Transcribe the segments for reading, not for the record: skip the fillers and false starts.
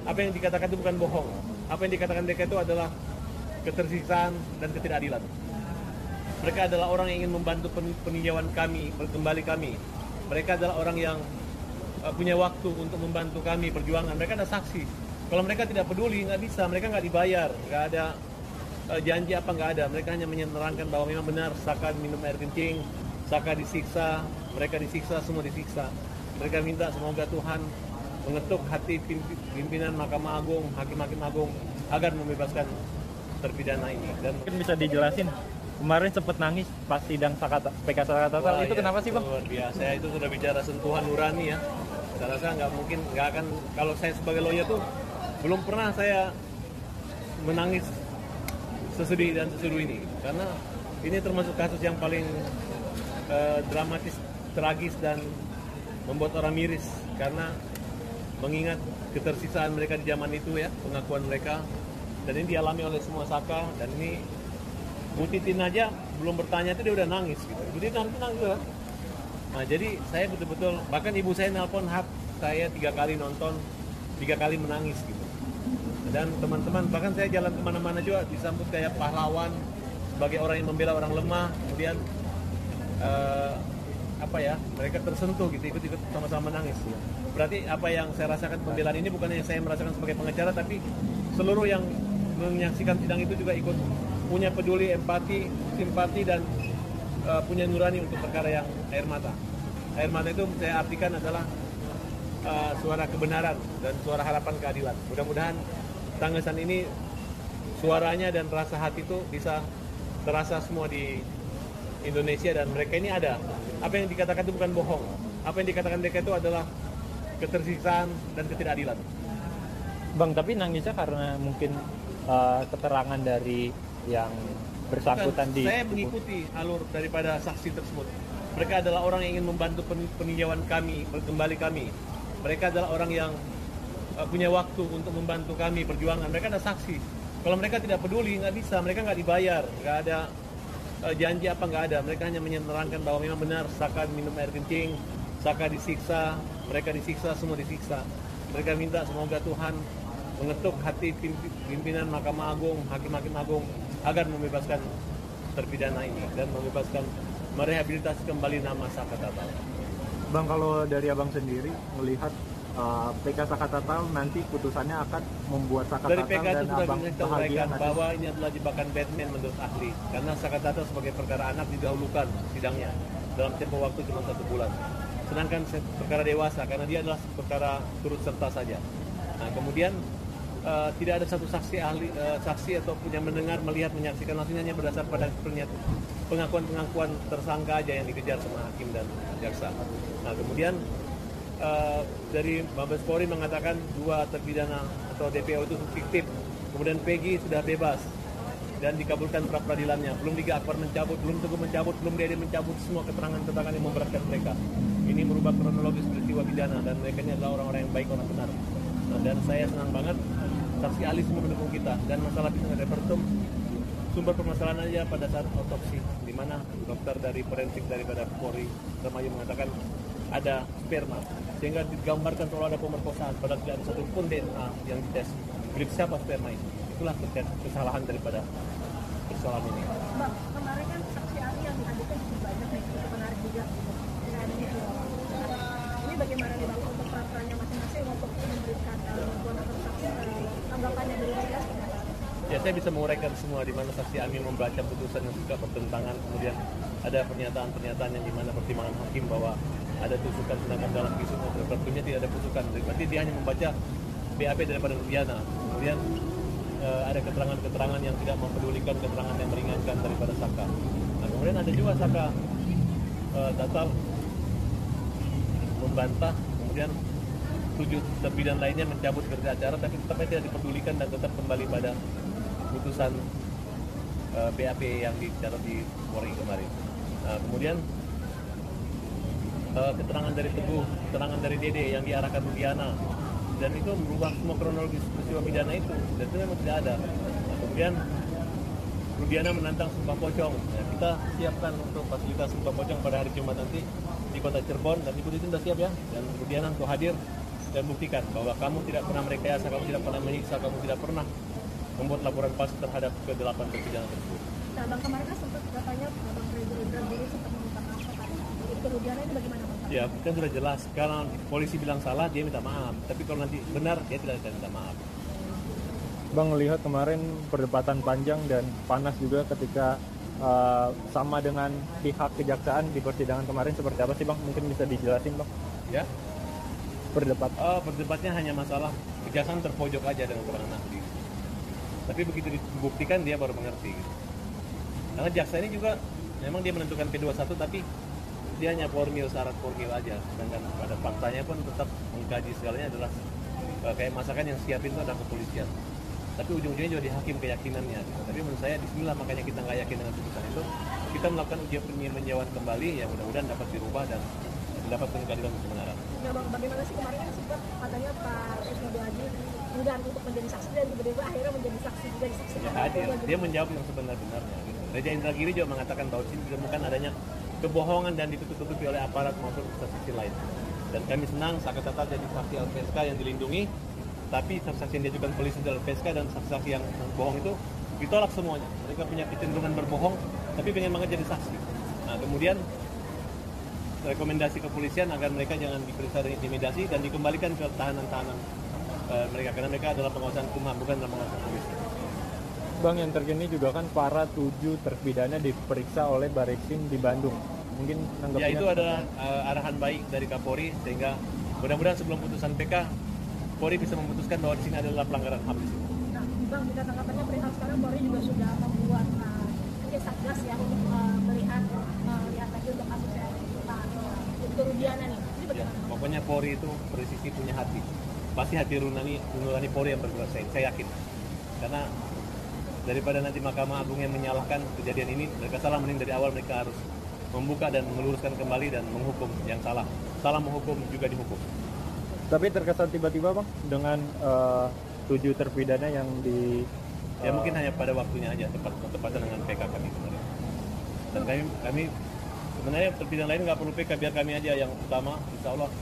apa yang dikatakan itu bukan bohong. Apa yang dikatakan mereka itu adalah ketersiksaan dan ketidakadilan. Mereka adalah orang yang ingin membantu peninjauan kami, kembali kami. Mereka adalah orang yang punya waktu untuk membantu kami perjuangan. Mereka ada saksi. Kalau mereka tidak peduli, nggak bisa. Mereka nggak dibayar, nggak ada janji apa nggak ada. Mereka hanya menerangkan bahwa memang benar Saka minum air kencing, Saka disiksa, mereka disiksa, semua disiksa. Mereka minta semoga Tuhan mengetuk hati pimpinan Mahkamah Agung, hakim-hakim agung agar membebaskan terpidana ini. Dan mungkin bisa dijelasin, kemarin sempat nangis pas sidang PK Saka Tatal, itu ya, kenapa sih Bang? Luar biasa, itu sudah bicara sentuhan nurani ya. Saya rasa nggak akan, kalau saya sebagai lawyer tuh belum pernah saya menangis sesedih dan seseru ini, karena ini termasuk kasus yang paling dramatis, tragis dan membuat orang miris, karena mengingat ketersisaan mereka di zaman itu ya, pengakuan mereka, dan ini dialami oleh semua Saka. Dan ini Bu Titin aja belum bertanya itu dia udah nangis gitu. Bu Titin nangis kan? Nah jadi saya betul-betul, bahkan ibu saya nelpon saya 3 kali nonton, 3 kali menangis gitu. Dan teman-teman, bahkan saya jalan kemana-mana juga disambut kayak pahlawan, sebagai orang yang membela orang lemah. Kemudian mereka tersentuh gitu, ikut-ikut sama-sama menangis ya. Berarti apa yang saya rasakan pembelaan ini bukan yang saya merasakan sebagai pengacara, tapi seluruh yang menyaksikan sidang itu juga ikut punya peduli, empati, simpati, dan punya nurani untuk perkara yang air mata. Air mata itu saya artikan adalah suara kebenaran dan suara harapan keadilan. Mudah-mudahan tangisan ini, suaranya dan rasa hati itu bisa terasa semua di Indonesia, dan mereka ini ada. Apa yang dikatakan itu bukan bohong. Apa yang dikatakan mereka itu adalah ketersiksaan dan ketidakadilan. Bang, tapi nangisnya karena mungkin keterangan dari yang bersangkutan di... Saya mengikuti alur daripada saksi tersebut. Mereka adalah orang yang ingin membantu peninjauan kami, kembali kami. Mereka adalah orang yang punya waktu untuk membantu kami perjuangan. Mereka ada saksi. Kalau mereka tidak peduli, nggak bisa. Mereka nggak dibayar, nggak ada janji apa nggak ada. Mereka hanya menerangkan bahwa memang benar Saka minum air kencing, Saka disiksa, mereka disiksa, semua disiksa. Mereka minta semoga Tuhan mengetuk hati pimpinan Mahkamah Agung, hakim-hakim agung agar membebaskan terpidana ini dan merehabilitasi kembali nama Saka Tatal. Bang, kalau dari Abang sendiri melihat PK Saka Tatal nanti putusannya akan membuat Saka Dari Tatal PK itu dan sudah Abang bahagia bahwa ini adalah jebakan Batman menurut ahli, karena Saka Tatal sebagai perkara anak didahulukan sidangnya dalam tempo waktu cuma 1 bulan, sedangkan perkara dewasa karena dia adalah perkara turut serta saja. Nah kemudian tidak ada satu saksi ahli, saksi ataupun yang mendengar, melihat, menyaksikan langsung, hanya berdasar pada pengakuan tersangka aja yang dikejar sama hakim dan jaksa. Nah kemudian dari Mabes Polri mengatakan 2 terpidana atau DPO itu fiktif. Kemudian Peggy sudah bebas dan dikabulkan pra peradilannya. Belum Liga Akbar mencabut, belum Teguh mencabut, belum Dede mencabut semua keterangan-keterangan yang memberatkan mereka. Ini merubah kronologis peristiwa pidana, dan mereka ini adalah orang-orang yang baik, orang benar. Nah, dan saya senang banget saksi ahli semua mendukung kita. Dan masalah pisang repertum, sumber permasalahan aja pada saat otopsi, di mana dokter dari forensik daripada Polri Remayu mengatakan ada sperma, sehingga digambarkan kalau ada pemerkosaan, padahal tidak ada satu pun DNA yang dites milik siapa sperma itu. Itulah kesalahan daripada persoalan ini. Mbak, kemarin kan saksi ahli yang dihadirkan cukup banyak nih, cukup menarik juga dengan itu. Ini bagaimana nih Bang untuk peraturannya masing-masing untuk memberikan bantuan atau saksi, tanggapannya dari mereka? Ya, saya bisa menguraikan semua di mana saksi Amin membaca putusan yang juga bertentangan, kemudian ada pernyataan-pernyataan yang di mana pertimbangan hakim bahwa ada tusukan, sedangkan dalam kisah repertumnya tidak ada tusukan. Berarti dia hanya membaca BAP daripada Rudiana. Kemudian ada keterangan-keterangan yang tidak mempedulikan, keterangan yang meringankan daripada Saka. Nah, kemudian ada juga Saka Tatal membantah, kemudian 7 terpidana lainnya mencabut berita acara, tapi tetap tidak dipedulikan dan tetap kembali pada putusan BAP yang dicatat di Polri kemarin. Nah, kemudian keterangan dari Teguh, keterangan dari Dede yang diarahkan Rudiana, dan itu merubah semua kronologis peristiwa pidana itu, dan itu memang tidak ada. Nah, kemudian Rudiana menantang sumpah pocong. Nah, kita siapkan untuk fasilitas sumpah pocong pada hari Jumat nanti di kota Cirebon, dan Ibu Titin sudah siap ya, dan Rudiana untuk hadir dan buktikan bahwa kamu tidak pernah merekayasa, kamu tidak pernah menyiksa, kamu tidak pernah membuat laporan palsu terhadap ke-8 terpidana tersebut. Nah, Bang kemarin kan sempat katanya Bang Reza Indragiri sempat meminta maaf kepada jadi kerugiannya ini bagaimana Bang? Ya, kan sudah jelas. Kalau polisi bilang salah, dia minta maaf. Tapi kalau nanti benar, dia tidak akan minta maaf. Bang melihat kemarin perdebatan panjang dan panas juga ketika sama dengan pihak kejaksaan di persidangan kemarin seperti apa sih Bang? Mungkin bisa dijelasin Bang? Ya, perdebatnya hanya masalah kejaksaan terpojok aja dengan keterangan ahli. Tapi begitu dibuktikan dia baru mengerti. Karena jaksa ini juga memang dia menentukan P21 tapi dia hanya formil, syarat formil aja. Sedangkan pada faktanya pun tetap mengkaji segalanya adalah kayak masakan yang siapin itu adalah kepolisian. Tapi ujung-ujungnya juga di hakim keyakinannya. Tapi menurut saya disinilah makanya kita nggak yakin dengan putusan itu. Kita melakukan uji peninjauan kembali yang mudah-mudahan dapat dirubah dan mendapatkan keadilan kebenaran. Nah Bang, bagaimana sih kemarin kan sempat katanya Pak Esnodi Haji enggan untuk menjadi saksi dan tiba-tiba akhirnya menjadi saksi juga di saksi. Ya hadir, dia menjawab yang sebenar-benarnya. Gitu. Reza Indragiri juga mengatakan bahwa sini ditemukan adanya kebohongan dan ditutup-tutupi oleh aparat maupun sisi lain. Dan kami senang Sakatata jadi saksi LPSK yang dilindungi, tapi saksi yang diajukan polisi dari LPSK dan saksi-saksi yang bohong itu ditolak semuanya. Mereka punya kecenderungan berbohong, tapi pengen banget jadi saksi. Nah kemudian rekomendasi kepolisian agar mereka jangan diperiksa dan intimidasi dan dikembalikan ke tahanan-tahanan mereka karena mereka adalah pengawasan kumham bukan dalam pengawasan polisi. Bang, yang terkini juga kan para 7 terpidana diperiksa oleh Barreskrim di Bandung. Mungkin Ya tanggapannya itu adalah arahan baik dari Kapolri sehingga mudah-mudahan sebelum putusan PK Polri bisa memutuskan bahwa di sini adalah pelanggaran HAM. Nah, Bang, kita tanggapannya perihal sekarang Polri juga sudah membuat satgas ya untuk melihat lagi untuk kasus yang kerugian nih. Ini Ya, bagaimana? pokoknya Polri itu presisi punya hati. Pasti hati nurani Polri yang bergerak, saya yakin. Karena daripada nanti Mahkamah Agung yang menyalahkan kejadian ini, mereka salah, mending dari awal mereka harus membuka dan meluruskan kembali dan menghukum yang salah. Salah menghukum juga dihukum. Tapi terkesan tiba-tiba Bang dengan 7 terpidana yang di Ya mungkin hanya pada waktunya aja, tepatan dengan PK kami kemarin. Dan kami sebenarnya terpidana lain nggak perlu PK, biar kami aja yang utama, insya Allah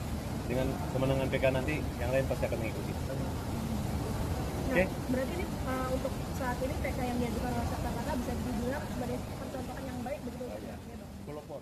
dengan kemenangan PK nanti yang lain pasti akan mengikuti. Nah, berarti ini untuk saat ini PK yang diajukan oleh Sakatata bisa dibilang sebagai percontohan yang baik begitu ya? Pelopor.